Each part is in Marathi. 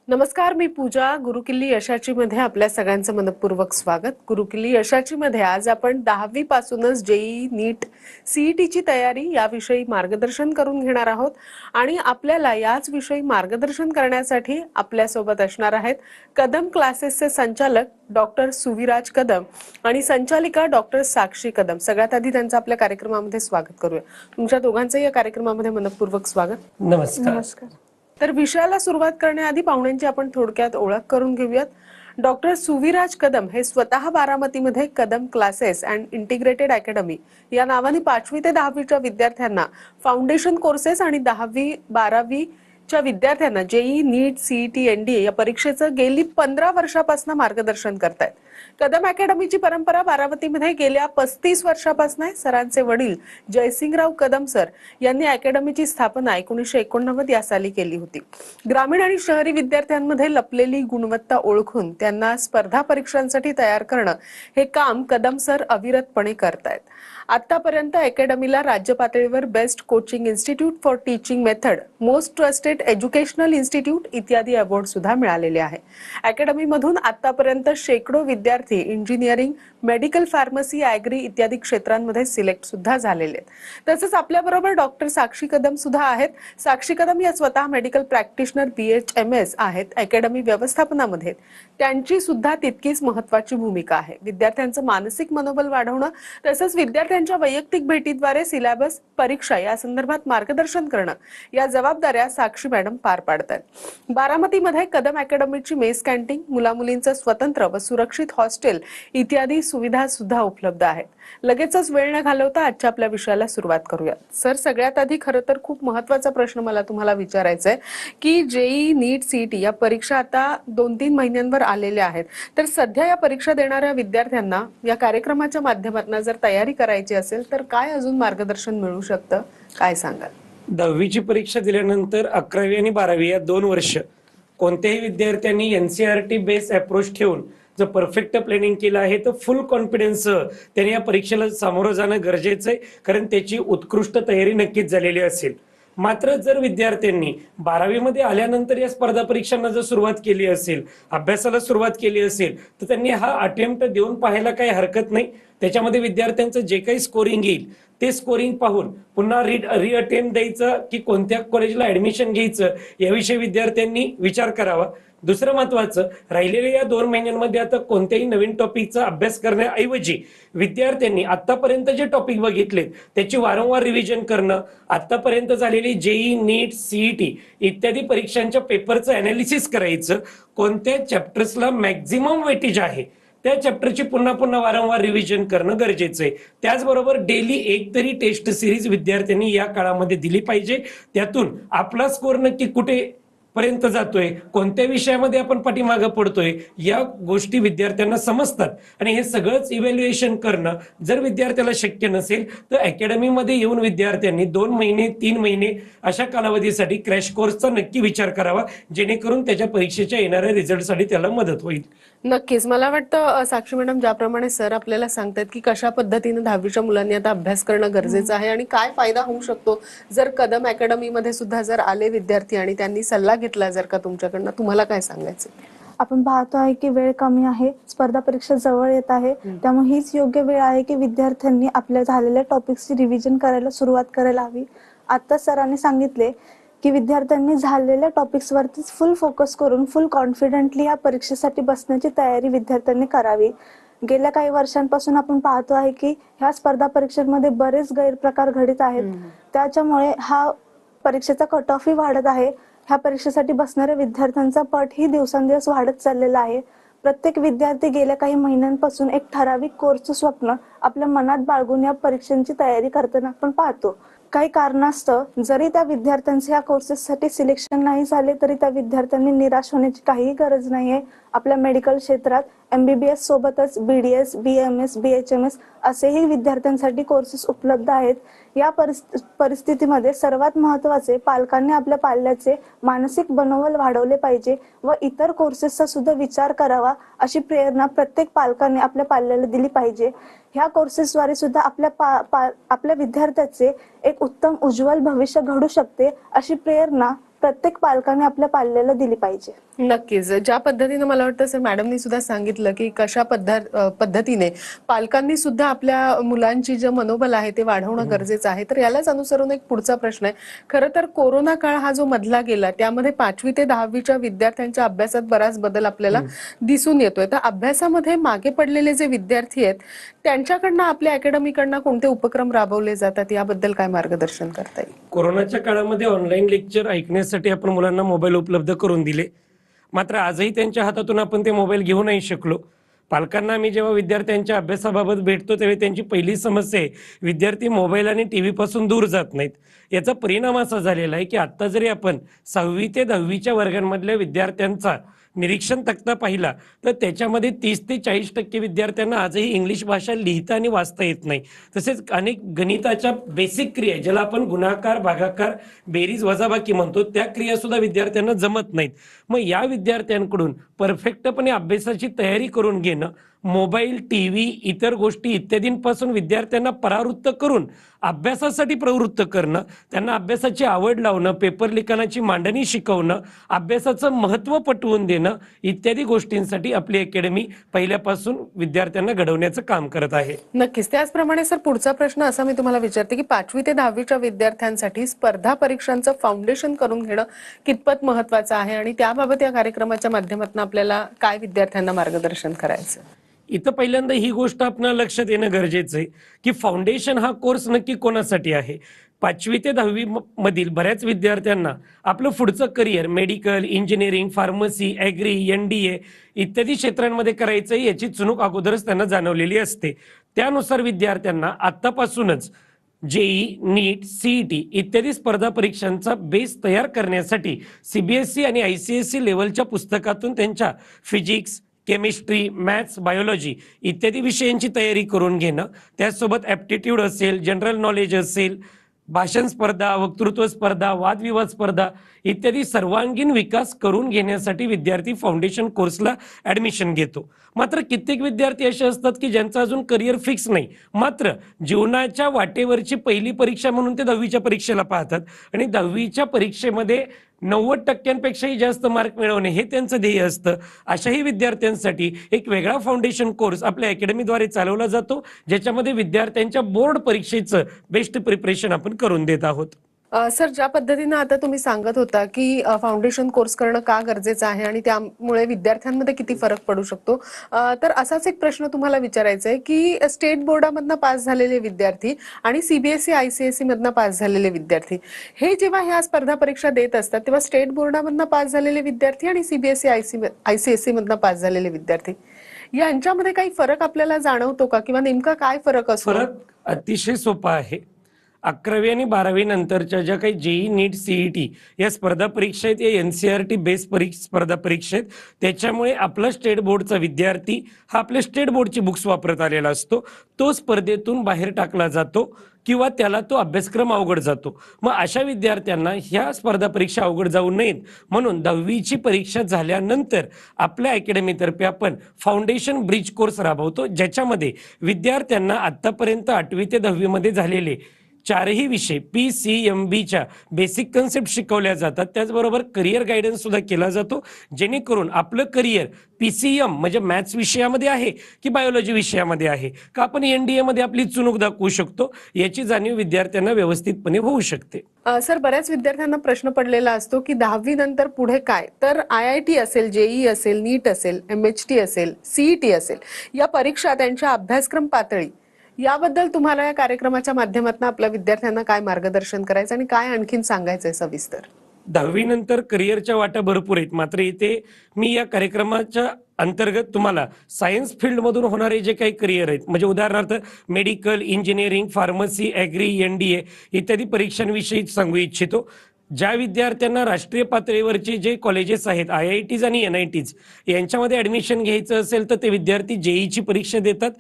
नमस्कार, मी पूजा. गुरुकिल्ली यशाची मध्ये आपल्या सगळ्यांचं मनपूर्वक स्वागत. गुरुकिल्ली यशाची मध्ये आज आपण 10वी पासूनच जेईई, नीट, सीईटीची तयारी याविषयी मार्गदर्शन करून घेणार आहोत आणि आपल्याला याच विषयी मार्गदर्शन करण्यासाठी आपल्यासोबत असणार आहेत कदम क्लासेसचे संचालक डॉक्टर सुविराज कदम आणि संचालिका डॉक्टर साक्षी कदम. सगळ्यात आधी त्यांचं आपल्या कार्यक्रमामध्ये स्वागत करूया. तुमच्या दोघांचंही या कार्यक्रमामध्ये मनपूर्वक स्वागत. नमस्कार. तर विषयाला सुरुवात करण्याआधी पाहुण्यांची आपण थोडक्यात ओळख करून घेऊयात. डॉक्टर सुविराज कदम हे स्वतः बारामतीमध्ये Kadam classes and integrated academy या नावाने 5वी ते 10वीच्या विद्यार्थ्यांना फाउंडेशन कोर्सेस आणि 10वी 12वीच्या विद्यार्थ्यांना जेईई, नीट, सीईटी, एनडीए या परीक्षेचं गेली 15 वर्षापासून मार्गदर्शन करतायत. कदम अकॅडमीची परंपरा बारामतीमध्ये गेल्या 35 वर्षापासून आहे. सरांचे वडील जयसिंगराव कदम सर यांनी अकॅडमीची स्थापना 1989 या साली केली होती. ग्रामीण आणि शहरी विद्यार्थ्यांमध्ये लपलेली गुणवत्ता ओळखून त्यांना स्पर्धा परीक्षांसाठी तयार करणं हे काम कदम सर अविरतपणे करतायत. आतापर्यंत अकॅडमीला राज्य पातळीवर best coaching institute for teaching method, most trusted educational institute इत्यादी अवॉर्ड सुद्धा मिळालेले आहे. अकॅडमीमधून आतापर्यंत शेकडो विद्यार्थी इंजिनिअरिंग, मेडिकल, फार्मसी, ॲग्री इत्यादी क्षेत्रांमध्ये सिलेक्ट सुद्धा झालेले आहेत. तसंच आपल्याबरोबर डॉक्टर साक्षी कदम सुद्धा आहेत. साक्षी कदम या स्वतः मेडिकल प्रॅक्टिशनर BHMS आहेत. अकॅडमी व्यवस्थापनामध्ये त्यांची सुद्धा तितकीच महत्वाची भूमिका आहे. विद्यार्थ्यांचं मानसिक मनोबल वाढवणं तसंच विद्यार्थ्यांच्या वैयक्तिक भेटीद्वारे सिलेबस, परीक्षा या संदर्भात मार्गदर्शन करणं या जबाबदाऱ्या साक्षी मॅडम पार पाडतात. बारामतीमध्ये कदम अकॅडमीची मेस कॅन्टीन, मुलामुलींचं स्वतंत्र व सुरक्षित हॉस्टेल इत्यादी सुविधा सुद्धा उपलब्ध आहेत. लगेचच वेळ न घालवता आजच्या आपल्या विषयाला सुरुवात करूया. सर, सगळ्यात आधी खरं तर खूप महत्वाचा प्रश्न मला तुम्हाला विचारायचा आहे की जेईई, नीट, सीईटी या परीक्षा आता 2-3 महिन्यांवर आलेल्या आहेत. तर सध्या या परीक्षा देणाऱ्या विद्यार्थ्यांना या कार्यक्रमाच्या माध्यमातून जर तयारी करायची असेल तर काय अजून मार्गदर्शन मिळू शकतं, काय सांगाल? 10वीची परीक्षा दिल्यानंतर 11वी आणि 12वी या 2 वर्ष कोणत्याही विद्यार्थ्यांनी NCERT बेस अप्रोच ठेवून जर परफेक्ट प्लॅनिंग केलं आहे तर फुल कॉन्फिडन्स त्याने या परीक्षेला सामोरं जाणं गरजेचं आहे, कारण त्याची उत्कृष्ट तयारी नक्कीच झालेली असेल. मात्र जर विद्यार्थ्यांनी 12वी मध्ये आल्यानंतर या स्पर्धा परीक्षांना जर सुरुवात केली असेल, अभ्यासाला सुरुवात केली असेल, तर त्यांनी हा अटेम्प्ट देऊन पाहायला काही हरकत नाही. त्याच्यामध्ये विद्यार्थ्यांचं जे काही स्कोरिंग येईल ते स्कोरिंग पाहून पुन्हा रिअटेम्प्ट द्यायचं की कोणत्या कॉलेजला ऍडमिशन घ्यायचं याविषयी विद्यार्थ्यांनी विचार करावा. दुसरं महत्वाचं, राहिलेल्या या 2 महिन्यांमध्ये आता कोणत्याही नवीन टॉपिकचा अभ्यास करण्याऐवजी विद्यार्थ्यांनी आतापर्यंत जे टॉपिक बघितले त्याची वारंवार रिव्हिजन करणं, आतापर्यंत झालेली जेईई, नीट, सीईटी इत्यादी परीक्षांच्या पेपरचं अनालिसिस करायचं, कोणत्या चॅप्टर्सला मॅक्झिमम वेटेज आहे त्या चॅप्टरची पुन्हा पुन्हा वारंवार रिव्हिजन करणं गरजेचं आहे. त्याचबरोबर डेली एक तरी टेस्ट सिरीज विद्यार्थ्यांनी या काळामध्ये दिली पाहिजे. त्यातून आपला स्कोर नक्की कुठे पर्यंत जातोय, कोणत्या विषयामध्ये आपण पाठीमागं पडतोय या गोष्टी विद्यार्थ्यांना समजतात. आणि हे सगळंच इव्हॅल्युएशन करणं जर विद्यार्थ्याला शक्य नसेल तर अकॅडमीमध्ये येऊन विद्यार्थ्यांनी 2 महिने 3 महिने अशा कालावधीसाठी क्रॅश कोर्सचा नक्की विचार करावा, जेणेकरून त्याच्या परीक्षेच्या येणाऱ्या रिझल्टसाठी त्याला मदत होईल. नक्कीच. मला वाटतं साक्षी मॅडम, ज्याप्रमाणे सर आपल्याला सांगतात की कशा पद्धतीने 10वीच्या मुलांनी आता अभ्यास करणं गरजेचं आहे आणि काय फायदा होऊ शकतो जर कदम अकॅडमीमध्ये सुद्धा जर आले विद्यार्थी आणि त्यांनी सल्ला घेतला जर का तुमच्याकडनं, तुम्हाला काय सांगायचं? आपण पाहतो आहे की वेळ कमी आहे, स्पर्धा परीक्षा जवळ येत आहे, त्यामुळे हीच योग्य वेळ आहे की विद्यार्थ्यांनी आपल्या झालेल्या टॉपिक्सची रिव्हिजन करायला सुरुवात करायला हवी. आता सरांनी सांगितले की विद्यार्थ्यांनी झालेल्या टॉपिक्सवरतीच फुल फोकस करून फुल कॉन्फिडेंटली या परीक्षेसाठी बसण्याची तयारी विद्यार्थ्यांनी करावी. गेल्या काही वर्षांपासून आपण पाहतो आहे की ह्या स्पर्धा परीक्षांमध्ये बरेच गैरप्रकार घडत आहेत. त्याच्यामुळे हा परीक्षेचा कट ऑफही वाढत आहे. ह्या परीक्षेसाठी बसणाऱ्या विद्यार्थ्यांचा पट ही दिवसेंदिवस वाढत चाललेला आहे. प्रत्येक विद्यार्थी गेल्या काही महिन्यांपासून एक ठराविक कोर्सचं स्वप्न आपल्या मनात बाळगून या परीक्षांची तयारी करताना आपण पाहतो. काही कारणास्तव जरी त्या विद्यार्थ्यांचे या कोर्सेससाठी सिलेक्शन नाही झाले तरी त्या विद्यार्थ्यांनी निराश होण्याची काहीही गरज नाहीये. आपल्या मेडिकल क्षेत्रात MBBS सोबतच BDS, BMS, BHMS असेही विद्यार्थ्यांसाठी कोर्सेस उपलब्ध आहेत. या परिस्थितीमध्ये सर्वात महत्त्वाचे, पालकांनी आपल्या पाल्याचे मानसिक मनोबल वाढवले पाहिजे व इतर कोर्सेसचा सुद्धा विचार करावा अशी प्रेरणा प्रत्येक पालकांनी आपल्या पाल्याला दिली पाहिजे. ह्या कोर्सेसद्वारे सुद्धा आपल्या विद्यार्थ्याचे एक उत्तम उज्ज्वल भविष्य घडू शकते अशी प्रेरणा प्रत्येक पालकाने आपल्या पाल्याला दिली पाहिजे. नक्कीच. ज्या पद्धतीने मला वाटतं सर मॅडमनी सुद्धा सांगितलं की कशा पद्धतीने पालकांनी सुद्धा आपल्या मुलांची जे मनोबल आहे ते वाढवणं गरजेचं आहे. तर यालाच अनुसरून एक पुढचा प्रश्न आहे. खरं तर कोरोना काळ हा जो मधला गेला त्यामध्ये 5वी ते 10वीच्या विद्यार्थ्यांच्या अभ्यासात बराच बदल आपल्याला दिसून येतोय. तर अभ्यासामध्ये मागे पडलेले जे विद्यार्थी आहेत त्यांच्याकडनं आपल्या अकॅडमीकडनं कोणते उपक्रम राबवले जातात याबद्दल काय मार्गदर्शन करता येईल? कोरोनाच्या काळामध्ये ऑनलाईन लेक्चर ऐकण्यासाठी आपण मुलांना मोबाईल उपलब्ध करून दिले. मात्र आजही त्यांच्या हातातून आपण ते मोबाईल घेऊ नाही शकलो. पालकांना मी जेव्हा विद्यार्थ्यांच्या अभ्यासाबाबत भेटतो तेव्हा त्यांची पहिली समस्या आहे विद्यार्थी मोबाईल आणि टीव्ही पासून दूर जात नाहीत. याचा परिणाम असा झालेला आहे की आता जरी आपण 6वी ते 10वीच्या वर्गांमधल्या विद्यार्थ्यांचा निरीक्षण तक्ता पाहिला तर त्याच्यामध्ये 30 ते 40% विद्यार्थ्यांना आजही इंग्लिश भाषा लिहिता आणि वाचता येत नाही. तसेच अनेक गणिताच्या बेसिक क्रिया ज्याला आपण गुणाकार, भागाकार, बेरीज, वजाबाकी म्हणतो त्या क्रिया सुद्धा विद्यार्थ्यांना जमत नाहीत. मग या विद्यार्थ्यांकडून परफेक्टपणे अभ्यासाची तयारी करून घेणं, मोबाईल, टीव्ही, इतर गोष्टी इत्यादींपासून विद्यार्थ्यांना परावृत्त करून अभ्यासासाठी प्रवृत्त करणं, त्यांना अभ्यासाची आवड लावणं, पेपर लिखाणाची मांडणी शिकवणं, अभ्यासाचं महत्त्व पटवून देणं इत्यादी गोष्टींसाठी आपली अकॅडमी पहिल्यापासून विद्यार्थ्यांना घडवण्याचं काम करत आहे. नक्कीच. त्याचप्रमाणे सर पुढचा प्रश्न असा मी तुम्हाला विचारते की 5वी ते 10वीच्या विद्यार्थ्यांसाठी स्पर्धा परीक्षांचं फाउंडेशन करून घेणं कितपत महत्वाचं आहे आणि त्याबाबत या कार्यक्रमाच्या माध्यमातून आपल्याला काय विद्यार्थ्यांना मार्गदर्शन करायचं? इथं पहिल्यांदा ही गोष्ट आपल्याला लक्षात येणं गरजेचं आहे की फाउंडेशन हा कोर्स नक्की कोणासाठी आहे. 5वी ते 10वी मधील बऱ्याच विद्यार्थ्यांना आपलं पुढचं career medical, engineering, pharmacy, agri, NDA इत्यादी क्षेत्रांमध्ये करायचं याची चुणूक अगोदरच त्यांना जाणवलेली असते. त्यानुसार विद्यार्थ्यांना आत्तापासूनच जेई, नीट, CET इत्यादी स्पर्धा परीक्षांचा बेस तयार करण्यासाठी CBSE आणि ICSE लेवलच्या पुस्तकातून त्यांच्या फिजिक्स, केमिस्ट्री, मॅथ्स, बायोलॉजी इत्यादी विषयांची तयारी करून घेणं, त्याचसोबत ॲप्टिट्यूड असेल, जनरल नॉलेज असेल, भाषण स्पर्धा, वक्तृत्व स्पर्धा, वादविवाद स्पर्धा इत्यादी सर्वांगीण विकास करून घेण्यासाठी विद्यार्थी फाउंडेशन कोर्सला ॲडमिशन घेतो. मात्र कित्येक विद्यार्थी असे असतात की ज्यांचं अजून करिअर फिक्स नाही, मात्र जीवनाच्या वाटेवरची पहिली परीक्षा म्हणून ते 10वीच्या परीक्षेला पाहतात आणि 10वीच्या परीक्षेमध्ये 90% जास्त मार्क मिळवणे हे त्यांचं ध्येय असतं. अशाही विद्यार्थ्यांसाठी एक वेगळा फाउंडेशन कोर्स आपल्या अकॅडमीद्वारे चालवला जातो, ज्याच्यामध्ये विद्यार्थ्यांच्या बोर्ड परीक्षेचं बेस्ट प्रिपरेशन आपण करून देत आहोत. सर ज्या पद्धतीनं आता तुम्ही सांगत होता की फाउंडेशन कोर्स करणं का गरजेचं आहे आणि त्यामुळे विद्यार्थ्यांमध्ये किती फरक पडू शकतो, तर असाच एक प्रश्न तुम्हाला विचारायचा आहे की स्टेट बोर्डामधनं पास झालेले विद्यार्थी आणि CBSE ICSE मधनं पास झालेले विद्यार्थी हे जेव्हा ह्या स्पर्धा परीक्षा देत असतात तेव्हा स्टेट बोर्डामधनं पास झालेले विद्यार्थी आणि CBSE ICSE मधनं पास झालेले विद्यार्थी यांच्यामध्ये काही फरक आपल्याला जाणवतो का किंवा नेमका काय फरक असतो? फरक अतिशय सोपा आहे. 11वी आणि 12वी नंतरच्या ज्या काही जेई, नीट, CET या स्पर्धा परीक्षा आहेत या NCERT बेस स्पर्धा परीक्षा आहेत. त्याच्यामुळे आपला स्टेट बोर्डचा विद्यार्थी हा आपल्या स्टेट बोर्डची बुक्स वापरत आलेला असतो. तो स्पर्धेतून बाहेर टाकला जातो किंवा त्याला तो अभ्यासक्रम अवघड जातो. मग अशा विद्यार्थ्यांना ह्या स्पर्धा परीक्षा अवघड जाऊ नयेत म्हणून 10वीची परीक्षा झाल्यानंतर आपल्या अकॅडमीतर्फे आपण फाउंडेशन ब्रिज कोर्स राबवतो, ज्याच्यामध्ये विद्यार्थ्यांना आतापर्यंत 8वी ते 10वी मध्ये झालेले 4ही विषय PCMBच्या बेसिक कन्सेप्ट शिकवल्या जातात. त्याचबरोबर करिअर गायडन्स सुद्धा केला जातो, जेणेकरून आपलं करिअर PCM म्हणजे मॅथ्स विषयामध्ये आहे की बायोलॉजी विषयामध्ये आहे का आपण NDA मध्ये आपली चुणूक दाखवू शकतो याची जाणीव विद्यार्थ्यांना व्यवस्थितपणे होऊ शकते. सर बऱ्याच विद्यार्थ्यांना प्रश्न पडलेला असतो की 10वी नंतर पुढे काय, तर IIT असेल, JEE असेल, नीट असेल, MHT असेल, CET असेल या परीक्षा त्यांच्या अभ्यासक्रम पातळी याबद्दल तुम्हाला या कार्यक्रमाच्या माध्यमातून आपल्या विद्यार्थ्यांना काय मार्गदर्शन करायचं आणि काय आणखीन सांगायचंय सविस्तर? 10वी नंतर करिअरच्या वाटा भरपूर आहेत, मात्र इथे मी या कार्यक्रमाच्या अंतर्गत तुम्हाला सायन्स फील्डमधून होणारे जे काही करिअर आहेत म्हणजे उदाहरणार्थ medical, engineering, pharmacy, agri, NDA इत्यादी परीक्षांविषयी सांगू इच्छितो. ज्या विद्यार्थ्यांना राष्ट्रीय पातळीवरचे जे कॉलेजेस आहेत IITs आणि NITs यांच्यामध्ये ॲडमिशन घ्यायचं असेल तर ते विद्यार्थी JEEची परीक्षा देतात.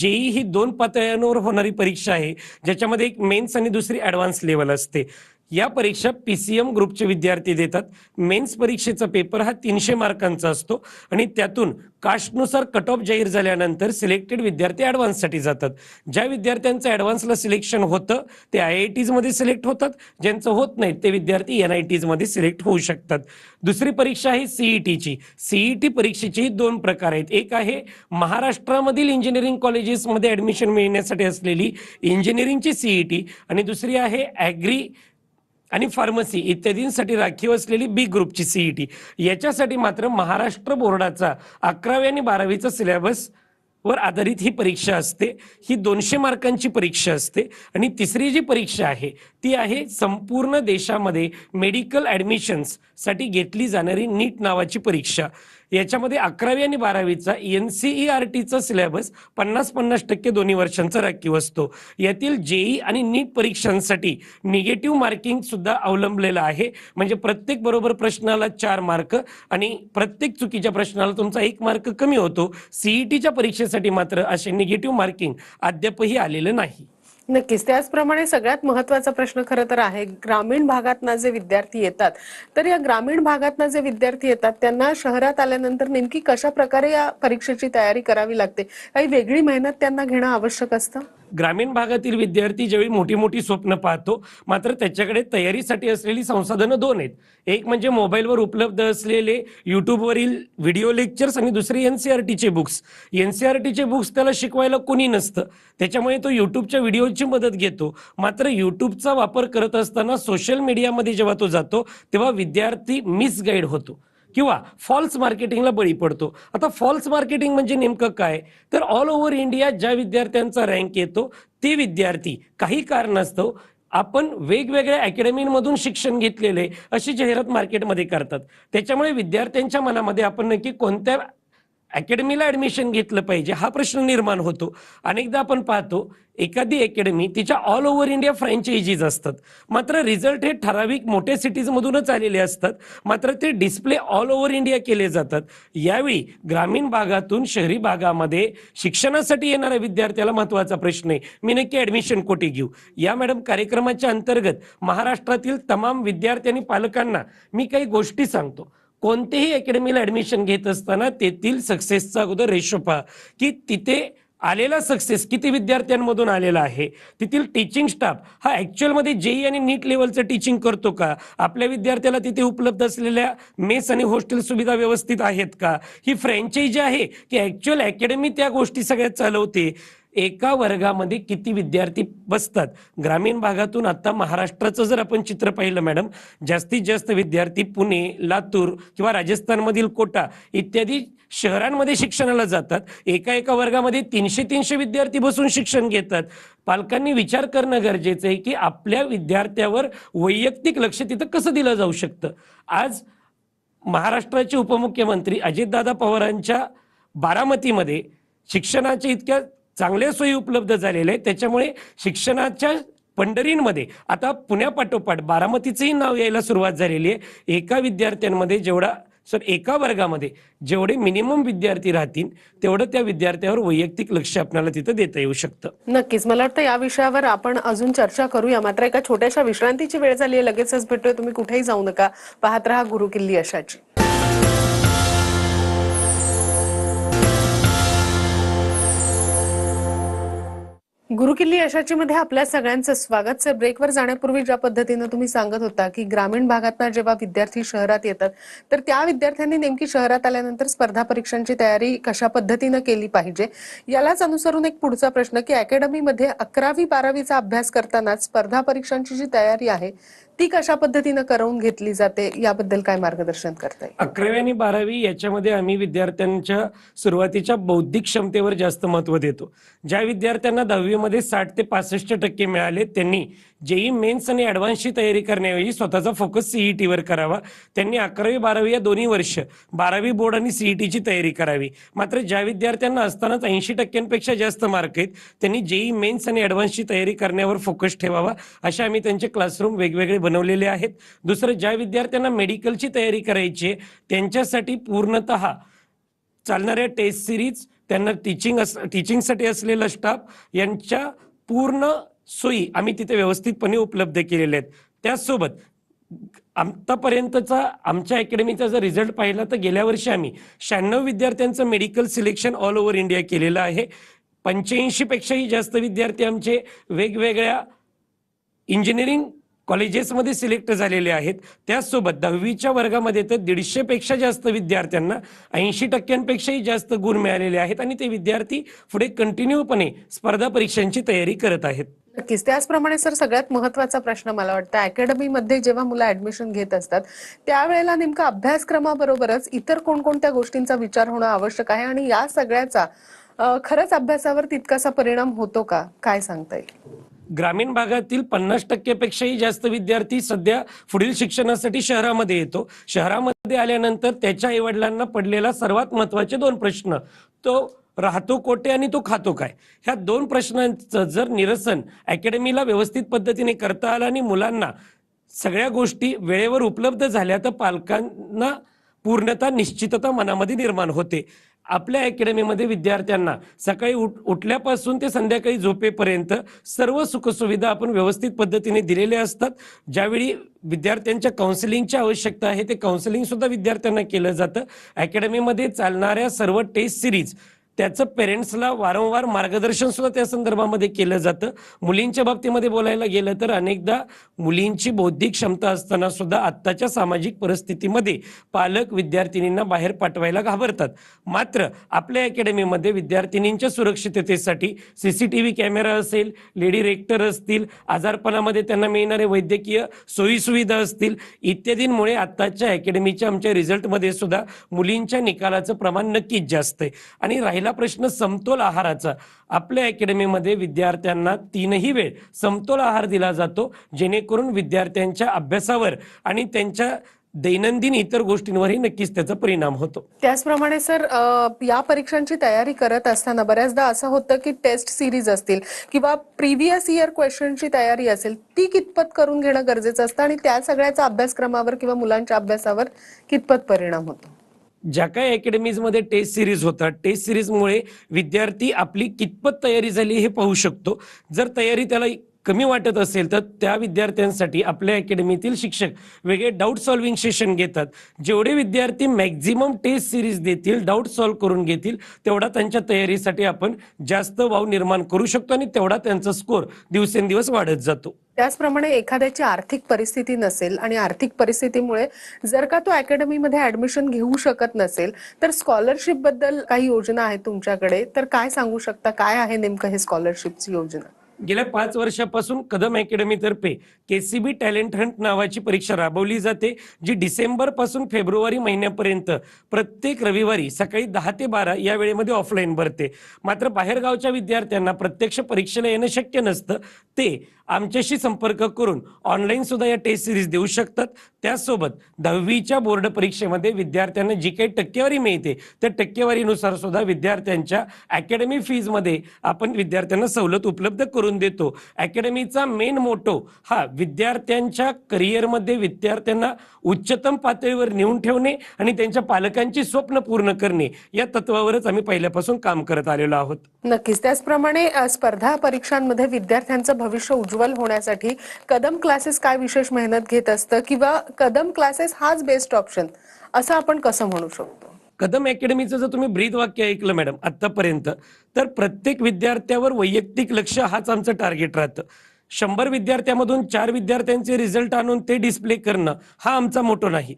JEE ही 2 पातळ्यांवर होणारी परीक्षा आहे, ज्याच्यामध्ये एक मेन्स आणि दुसरी ॲडव्हान्स लेवल असते. या परीक्षा PCM ग्रुपचे विद्यार्थी देतात. मेन्स परीक्षेचा पेपर हा 300 मार्कांचा असतो आणि त्यातून कास्टनुसार कट ऑफ जाहीर झाल्यानंतर सिलेक्टेड विद्यार्थी ॲडव्हान्ससाठी जातात. ज्या विद्यार्थ्यांचं ॲडव्हान्सला सिलेक्शन होतं ते IITs मध्ये सिलेक्ट होतात, ज्यांचं होत नाही ते विद्यार्थी NITs मध्ये सिलेक्ट होऊ शकतात. दुसरी परीक्षा आहे CETची. CET परीक्षेचे 2 प्रकार आहेत. एक आहे महाराष्ट्रामधील इंजिनिअरिंग कॉलेजेसमध्ये ॲडमिशन मिळण्यासाठी असलेली इंजिनिअरिंगची CET आणि दुसरी आहे ॲग्री आणि फार्मसी इत्यादींसाठी राखीव असलेली B ग्रुपची CET. याच्यासाठी मात्र महाराष्ट्र बोर्डाचा 11वी आणि 12वीचा सिलेबस वर आधारित ही परीक्षा असते. ही 200 मार्कांची परीक्षा असते. आणि तिसरी जी परीक्षा आहे ती आहे संपूर्ण देशामध्ये मेडिकल ॲडमिशन्स साठी घेतली जाणारी नीट नावाची परीक्षा. याच्यामध्ये 11वी आणि 12वीचा NCERTचा सिलेबस 50-50% दोन्ही वर्षांचा राखीव असतो. यातील JEE आणि नीट परीक्षांसाठी निगेटिव्ह मार्किंग सुद्धा अवलंबलेलं आहे. म्हणजे प्रत्येक बरोबर प्रश्नाला 4 मार्क आणि प्रत्येक चुकीच्या प्रश्नाला तुमचा 1 मार्क कमी होतो. CETच्या परीक्षेसाठी मात्र असे निगेटिव्ह मार्किंग अद्यापही आलेलं नाही. नक्कीच. त्याचप्रमाणे सगळ्यात महत्त्वाचा प्रश्न खरं तर आहे, ग्रामीण भागातनं जे विद्यार्थी येतात, तर या ग्रामीण भागातनं जे विद्यार्थी येतात त्यांना शहरात आल्यानंतर नेमकी कशा प्रकारे या परीक्षेची तयारी करावी लागते? काही वेगळी मेहनत त्यांना घेणं आवश्यक असतं? ग्रामीण भागातील विद्यार्थी ज्यावेळी मोठी मोठी स्वप्न पाहतो, मात्र त्याच्याकडे तयारीसाठी असलेली संसाधनं 2 आहेत. एक म्हणजे मोबाईलवर उपलब्ध असलेले युट्यूबवरील व्हिडिओ लेक्चर्स आणि दुसरे NCERTचे बुक्स. NCERTचे बुक्स त्याला शिकवायला कोणी नसतं, त्याच्यामुळे तो युट्यूबच्या व्हिडिओची मदत घेतो. मात्र युट्यूबचा वापर करत असताना सोशल मीडियामध्ये जेव्हा तो जातो तेव्हा विद्यार्थी मिसगाईड होतो किंवा फॉल्स मार्केटिंगला बळी पडतो. आता फॉल्स मार्केटिंग म्हणजे नेमकं काय, तर ऑल ओव्हर इंडिया ज्या विद्यार्थ्यांचा रँक येतो ते विद्यार्थी काही कारणास्तव आपण वेगवेगळ्या अकॅडमीमधून शिक्षण घेतलेले अशी जाहिरात मार्केटमध्ये करतात. त्याच्यामुळे विद्यार्थ्यांच्या मनामध्ये आपण नक्की कोणत्या अकॅडमीला ॲडमिशन घेतलं पाहिजे हा प्रश्न निर्माण होतो. अनेकदा आपण पाहतो एखादी अकॅडमी तिच्या ऑल ओव्हर इंडिया फ्रँचायझीज असतात, मात्र रिझल्ट हे ठराविक मोठ्या सिटीजमधूनच आलेले असतात, मात्र ते डिस्प्ले ऑल ओव्हर इंडिया केले जातात. यावेळी ग्रामीण भागातून शहरी भागामध्ये शिक्षणासाठी येणाऱ्या विद्यार्थ्याला महत्त्वाचा प्रश्न आहे, मी नक्की ॲडमिशन कोठे घेऊ? या मॅडम कार्यक्रमाच्या अंतर्गत महाराष्ट्रातील तमाम विद्यार्थी आणि पालकांना मी काही गोष्टी सांगतो. कोणतेही अकॅडमीला ॲडमिशन घेत असताना तेथील सक्सेसचा अगोदर रेशो पहा की तिथे आलेला सक्सेस किती विद्यार्थ्यांमधून आलेला आहे. तेथील टीचिंग स्टाफ हा ॲक्च्युअलमध्ये JEE आणि नीट लेवलचं टीचिंग करतो का? आपल्या विद्यार्थ्याला तिथे उपलब्ध असलेल्या मेस आणि हॉस्टेल सुविधा व्यवस्थित आहेत का? ही फ्रँचायझी आहे की ॲक्च्युअल अकॅडमी त्या गोष्टी सगळ्यात चालवते? एका वर्गामध्ये किती विद्यार्थी बसतात? ग्रामीण भागातून आता महाराष्ट्राचं जर आपण चित्र पाहिलं मॅडम, जास्तीत जास्त विद्यार्थी पुणे, लातूर किंवा राजस्थानमधील कोटा इत्यादी शहरांमध्ये शिक्षणाला जातात. एका वर्गामध्ये 300 विद्यार्थी बसून शिक्षण घेतात. पालकांनी विचार करणं गरजेचं आहे की आपल्या विद्यार्थ्यावर वैयक्तिक लक्ष तिथं कसं दिलं जाऊ शकतं. आज महाराष्ट्राचे उपमुख्यमंत्री अजितदादा पवारांच्या बारामतीमध्ये शिक्षणाच्या इतक्या चांगल्या सोयी उपलब्ध झालेल्या आहेत, त्याच्यामुळे शिक्षणाच्या पंढरींमध्ये आता पुण्यापाठोपाठ बारामतीचंही नाव यायला सुरुवात झालेली आहे. एका वर्गामध्ये जेवढे मिनिमम विद्यार्थी राहतील तेवढं त्या विद्यार्थ्यावर वैयक्तिक लक्ष आपल्याला तिथं देता येऊ शकतं. नक्कीच. मला वाटतं या विषयावर आपण अजून चर्चा करूया, मात्र एका छोट्याशा विश्रांतीची वेळ झाली आहे. लगेचच भेटूया. तुम्ही कुठेही जाऊ नका. पाहत रहा गुरुकिल्ली अशाची. गुरुकिल्ली अशाची मध्ये आपल्या सगळ्यांचं स्वागत. सर, ब्रेकवर जाण्यापूर्वी ज्या पद्धतीनं तुम्ही सांगत होता की ग्रामीण भागातनं जेव्हा विद्यार्थी शहरात येतात तर त्या विद्यार्थ्यांनी नेमकी शहरात आल्यानंतर स्पर्धा परीक्षांची तयारी कशा पद्धतीनं केली पाहिजे, यालाच अनुसरून एक पुढचा प्रश्न की अकॅडमीमध्ये 11वी 12वीचा अभ्यास करताना स्पर्धा परीक्षांची जी तयारी आहे ती कशा पद्धतीनं करून घेतली जाते, याबद्दल काय मार्गदर्शन करताय? 11वी आणि 12वी याच्यामध्ये आम्ही विद्यार्थ्यांच्या सुरुवातीच्या बौद्धिक क्षमतेवर जास्त महत्त्व देतो. ज्या विद्यार्थ्यांना 10वी मध्ये 60 ते 65% मिळाले त्यांनी JEE मेन्स आणि ॲडव्हान्सची तयारी करण्याऐवजी स्वतःचा फोकस CETवर करावा. त्यांनी 11वी 12वी या दोन्ही वर्ष 12वी बोर्ड आणि CETची तयारी करावी. मात्र ज्या विद्यार्थ्यांना असतानाच 80% जास्त मार्क आहेत त्यांनी JEE मेन्स आणि ॲडव्हान्सची तयारी करण्यावर फोकस ठेवावा. अशा आम्ही त्यांचे क्लासरूम वेगवेगळे बनवलेले आहेत. दुसरं, ज्या विद्यार्थ्यांना मेडिकलची तयारी करायची आहे त्यांच्यासाठी पूर्णतः चालणाऱ्या टेस्ट सिरीज, त्यांना टीचिंगसाठी असलेला स्टाफ यांच्या पूर्ण सोयी आम्ही तिथे व्यवस्थितपणे उपलब्ध केलेल्या आहेत. त्याचसोबत आतापर्यंतचा आमच्या अकॅडमीचा जर रिझल्ट पाहिला तर गेल्या वर्षी आम्ही 96 विद्यार्थ्यांचं medical selection all over India केलेलं आहे. 85 पेक्षाही जास्त विद्यार्थी आमचे वेगवेगळ्या इंजिनिअरिंग कॉलेजेसमध्ये सिलेक्ट झालेले आहेत. त्याचसोबत 10वीच्या वर्गामध्ये तर 150 पेक्षा जास्त विद्यार्थ्यांना 80% जास्त गुण मिळालेले आहेत आणि ते विद्यार्थी पुढे कंटिन्यूपणे स्पर्धा परीक्षांची तयारी करत आहेत. नक्कीच. त्याचप्रमाणे सर सगळ्यात महत्त्वाचा प्रश्न मला वाटतं, अकॅडमीमध्ये जेव्हा मुलं ऍडमिशन घेत असतात त्यावेळेला नेमका अभ्यासक्रमाबरोबरच इतर कोणकोणत्या गोष्टींचा विचार होणं आवश्यक आहे आणि या सगळ्याचा खरंच अभ्यासावर तितकासा परिणाम होतो का, काय सांगता येईल? ग्रामीण भागातील 50% पेक्षाही जास्त विद्यार्थी सध्या पुढील शिक्षणासाठी शहरामध्ये येतो. शहरामध्ये आल्यानंतर त्याच्या आईवडिलांना पडलेला सर्वात महत्वाचे 2 प्रश्न, तो राहतो कोठे आणि तो खातो काय, ह्या 2 प्रश्नांचं जर निरसन अकॅडमीला व्यवस्थित पद्धतीने करता आलं आणि मुलांना सगळ्या गोष्टी वेळेवर उपलब्ध झाल्या तर पालकांना पूर्णतः निश्चितता मनामध्ये निर्माण होते. आपल्या अकॅडमीमध्ये विद्यार्थ्यांना सकाळी उठल्यापासून ते संध्याकाळी झोपेपर्यंत सर्व सुखसुविधा आपण व्यवस्थित पद्धतीने दिलेल्या असतात. ज्यावेळी विद्यार्थ्यांच्या काउन्सिलिंगची आवश्यकता आहे ते काउन्सिलिंग सुद्धा विद्यार्थ्यांना केलं जातं. अकॅडमीमध्ये चालणाऱ्या सर्व टेस्ट सिरीज त्याचं पेरेंट्सला वारंवार मार्गदर्शन सुद्धा त्या संदर्भामध्ये केलं जातं. मुलींच्या बाबतीमध्ये बोलायला गेलं तर अनेकदा मुलींची बौद्धिक क्षमता असताना सुद्धा आत्ताच्या सामाजिक परिस्थितीमध्ये पालक विद्यार्थिनींना बाहेर पाठवायला घाबरतात. मात्र आपल्या अकॅडमीमध्ये विद्यार्थिनींच्या सुरक्षिततेसाठी CCTV कॅमेरा असेल, लेडी रेक्टर असतील, आजारपणामध्ये त्यांना मिळणारे वैद्यकीय सोयीसुविधा असतील इत्यादींमुळे आत्ताच्या अकॅडमीच्या आमच्या रिझल्टमध्ये सुद्धा मुलींच्या निकालाचं प्रमाण नक्कीच जास्त आहे. आणि राहिला प्रश्न समतोल आहाराचा, आपल्या अकॅडमीमध्ये विद्यार्थ्यांना 3ही वेळ समतोल आहार दिला जातो, जेणेकरून विद्यार्थ्यांच्या अभ्यासावर आणि त्यांच्या दैनंदिन इतर गोष्टींवरही नक्कीच त्याचा परिणाम होतो. त्याचप्रमाणे सर, या परीक्षांची तयारी करत असताना बऱ्याचदा असं होतं की टेस्ट सिरीज असतील किंवा प्रिव्हियस इयर क्वेश्चनची तयारी असेल ती कितपत करून घेणं गरजेचं असतं आणि त्या सगळ्याचा अभ्यासक्रमावर किंवा मुलांच्या अभ्यासावर कितपत परिणाम होतो? ज्या काही अकॅडमीजमध्ये टेस्ट सिरीज होतात, टेस्ट सिरीजमुळे विद्यार्थी आपली कितपत तयारी झाली हे पाहू शकतो. जर तयारी त्याला कमी वाटत असेल तर त्या विद्यार्थ्यांसाठी आपल्या अकॅडमीतील शिक्षक वेगळे डाऊट सॉल्व्हिंग सेशन घेतात. जेवढे विद्यार्थी मॅक्झिमम टेस्ट सिरीज देतील, डाऊट सॉल्व्ह करून घेतील, तेवढा त्यांच्या तयारीसाठी आपण जास्त वाव निर्माण करू शकतो आणि तेवढा त्यांचा स्कोर दिवसेंदिवस वाढत जातो. त्याचप्रमाणे एखाद्याची आर्थिक परिस्थिती नसेल आणि आर्थिक परिस्थितीमुळे जर का तो अकॅडमीमध्ये ऍडमिशन घेऊ शकत नसेल तर स्कॉलरशिप बद्दल काही योजना आहेत तुमच्याकडे, तर काय सांगू शकता, काय आहे नेमकं हे स्कॉलरशिपची योजना? गेल्या 5 वर्षापासून कदम अकॅडमीतर्फे KCB टॅलेंट हंट नावाची परीक्षा राबवली जाते, जी डिसेंबर पासून फेब्रुवारी महिन्यापर्यंत प्रत्येक रविवारी सकाळी 10 ते 12 या वेळेमध्ये ऑफलाईन भरते. मात्र बाहेरगावच्या विद्यार्थ्यांना प्रत्यक्ष परीक्षेला येणं शक्य नसतं, ते आमच्याशी संपर्क करून ऑनलाईन सुद्धा या टेस्ट सिरीज देऊ शकतात. त्याचसोबत 10वीच्या बोर्ड परीक्षेमध्ये विद्यार्थ्यांना जी काही टक्केवारी मिळते त्या टक्केवारीनुसार सुद्धा विद्यार्थ्यांच्या अकॅडमी फीजमध्ये आपण विद्यार्थ्यांना सवलत उपलब्ध करून देतो. अकॅडमीचा मेन मोटो हा विद्यार्थ्यांच्या करिअरमध्ये विद्यार्थ्यांना उच्चतम पातळीवर नेऊन ठेवणे आणि त्यांच्या पालकांची स्वप्न पूर्ण करणे या तत्वावरच आम्ही पहिल्यापासून काम करत आलेलो आहोत. नक्कीच. त्याचप्रमाणे स्पर्धा परीक्षांमध्ये विद्यार्थ्यांचं भविष्य उज्ज्वल होण्यासाठी कदम क्लासेस काय विशेष मेहनत घेत असतं किंवा कदम क्लासेस हाच बेस्ट ऑप्शन असं आपण कसं म्हणू शकतो? कदम अकॅडमीचं जर तुम्ही ब्रीद वाक्य ऐकलं मॅडम आतापर्यंत, तर प्रत्येक विद्यार्थ्यावर वैयक्तिक लक्ष हाच आमचं टार्गेट राहतं. 100 विद्यार्थ्यांमधून 4 विद्यार्थ्यांचे रिझल्ट आणून ते डिस्प्ले करणं हा आमचा मोटो नाही.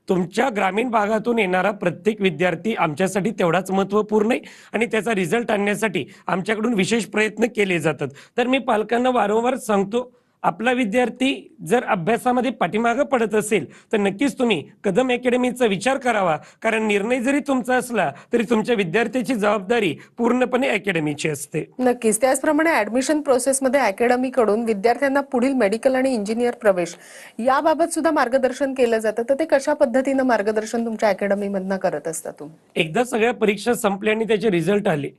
तुमच्या ग्रामीण भागातून येणारा प्रत्येक विद्यार्थी आमच्यासाठी तेवढाच महत्त्वपूर्ण आहे आणि त्याचा रिझल्ट आणण्यासाठी आमच्याकडून विशेष प्रयत्न केले जातात. तर मी पालकांना वारंवार सांगतो, आपला विद्यार्थी जर अभ्यासामध्ये पाठीमागं पडत असेल तर नक्कीच तुम्ही कदम अकॅडमीचा विचार करावा, कारण निर्णय जरी तुमचा असला तरी तुमच्या विद्यार्थ्याची जबाबदारी पूर्णपणे अकॅडमीची असते. नक्कीच. त्याचप्रमाणे ऍडमिशन प्रोसेसमध्ये अकॅडमीकडून विद्यार्थ्यांना पुढील मेडिकल आणि इंजिनियर प्रवेश याबाबत सुद्धा मार्गदर्शन केलं जातं, तर ते कशा पद्धतीनं मार्गदर्शन तुमच्या अकॅडमीमधनं करत असता तुम्ही? एकदा सगळ्या परीक्षा संपल्या आणि त्याचे रिझल्ट आले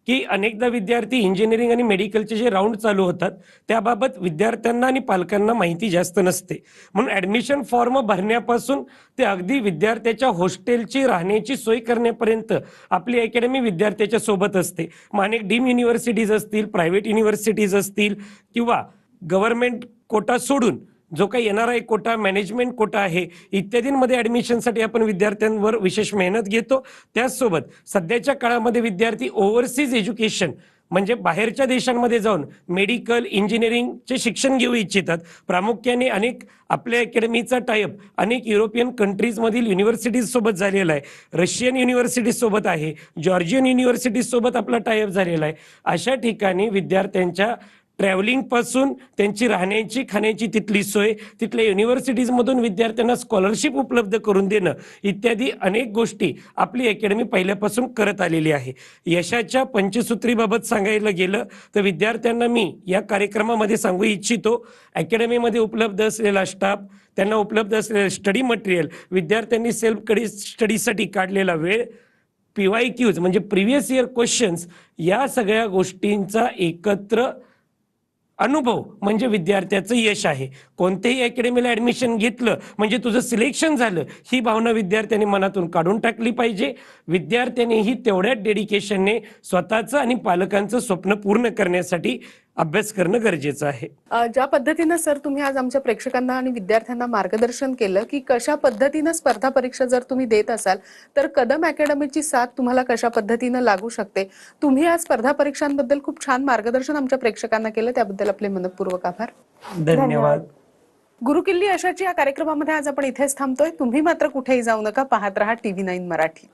की अनेकदा विद्यार्थी इंजिनिअरिंग आणि मेडिकलचे जे राऊंड चालू होतात त्याबाबत विद्यार्थ्यांना आणि पालकांना माहिती जास्त नसते. म्हणून ऍडमिशन फॉर्म भरण्यापासून ते अगदी विद्यार्थ्याच्या हॉस्टेलची राहण्याची सोय करण्यापर्यंत आपली अकॅडमी विद्यार्थ्याच्या सोबत असते. मग अनेक डीम युनिव्हर्सिटीज असतील, प्रायव्हेट युनिव्हर्सिटीज असतील किंवा गव्हर्नमेंट कोटा सोडून जो काही NRI कोटा, मॅनेजमेंट कोटा आहे इत्यादींमध्ये ऍडमिशनसाठी आपण विद्यार्थ्यांवर विशेष मेहनत घेतो. त्याचसोबत सध्याच्या काळामध्ये विद्यार्थी ओव्हरसीज एज्युकेशन म्हणजे बाहेरच्या देशांमध्ये जाऊन मेडिकल, इंजिनिअरिंगचे शिक्षण घेऊ इच्छितात. प्रामुख्याने अनेक आपल्या अकॅडमीचा टायअप अनेक युरोपियन कंट्रीजमधील युनिव्हर्सिटीज सोबत झालेला आहे. रशियन युनिव्हर्सिटीज सोबत आहे, जॉर्जियन युनिव्हर्सिटीज सोबत आपला टायअप झालेला आहे. अशा ठिकाणी विद्यार्थ्यांच्या ट्रॅव्हलिंग पासून त्यांची राहण्याची, खाण्याची तिथली सोय, तिथल्या युनिव्हर्सिटीजमधून विद्यार्थ्यांना स्कॉलरशिप उपलब्ध करून देणं इत्यादी अनेक गोष्टी आपली अकॅडमी पहिल्यापासून करत आलेली आहे. यशाच्या पंचसूत्रीबाबत सांगायला गेलं तर विद्यार्थ्यांना मी या कार्यक्रमामध्ये सांगू इच्छितो, अकॅडमीमध्ये उपलब्ध असलेला स्टाफ, त्यांना उपलब्ध असलेलं स्टडी मटेरियल, विद्यार्थ्यांनी सेल्फ स्टडीसाठी काढलेला वेळ, PYQs म्हणजे प्रिव्हियस इयर क्वेश्चन्स, या सगळ्या गोष्टींचा एकत्र अनुभव म्हणजे विद्यार्थ्याचं यश आहे. कोणत्याही अकॅडमीला ऍडमिशन घेतलं म्हणजे तुझं सिलेक्शन झालं, ही भावना विद्यार्थ्यांनी मनातून काढून टाकली पाहिजे. विद्यार्थ्यांनीही तेवढ्याच डेडिकेशनने स्वतःचं आणि पालकांचं स्वप्न पूर्ण करण्यासाठी अभ्यास करणं गरजेचं आहे. ज्या पद्धतीनं सर तुम्ही आज आमच्या प्रेक्षकांना आणि विद्यार्थ्यांना मार्गदर्शन केलं की कशा पद्धतीनं स्पर्धा परीक्षा जर तुम्ही देत असाल तर कदम अकॅडमीची साथ तुम्हाला कशा पद्धतीनं लागू शकते. तुम्ही आज स्पर्धा परीक्षांबद्दल खूप छान मार्गदर्शन आमच्या प्रेक्षकांना केलं, त्याबद्दल आपले मनपूर्वक आभार. धन्यवाद. गुरुकिल्ली अशाची या कार्यक्रमामध्ये आज आपण इथेच थांबतोय. तुम्ही मात्र कुठेही जाऊ नका, पाहत रहा TV9 मराठी.